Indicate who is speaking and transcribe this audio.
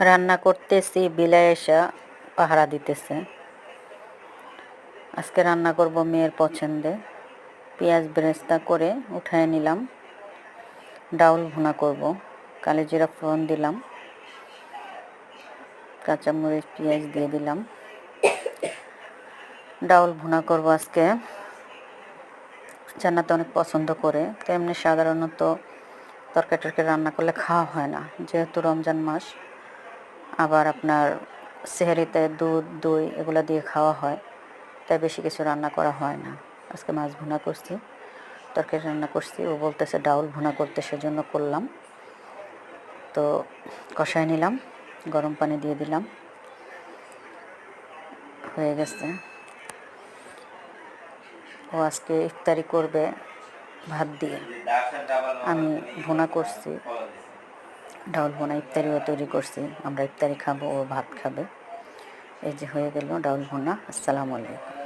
Speaker 1: রান্না করতেছি, বিলাই এসা পাহারা দিতেছে। আজকে রান্না করব মেয়ের পছন্দে। পেঁয়াজ বেরেস্তা করে উঠায় নিলাম। ডাউল ভুনা করব, কালিজিরা ফোড়ন দিলাম, কাঁচামরিচ পেঁয়াজ দিয়ে দিলাম। ডাউল ভুনা করব আজকে। জান্নাত অনেক পছন্দ করে, তো এমনি সাধারণত তরকারি টরকারি রান্না করলে খাওয়া হয় না, যেহেতু রমজান মাস। আবার আপনার সেহরিতে দুধ দই এগুলো দিয়ে খাওয়া হয়, তাই বেশি কিছু রান্না করা হয় না। আজকে মাছ ভুনা করছি, তরকারি রান্না করছি। ও বলতেছে ডাউল ভুনা করতে, সেজন্য করলাম। তো কষায় নিলাম, গরম পানি দিয়ে দিলাম, হয়ে গেছে। ও আজকে ইফতারি করবে ভাত দিয়ে। আমি ভুনা করছি, ডাউল ভুনা ইফতারিও তৈরি করছি। আমরা ইফতারি খাবো, ও ভাত খাবে। এই যে হয়ে গেল ডাউল ভুনা। আসসালামু আলাইকুম।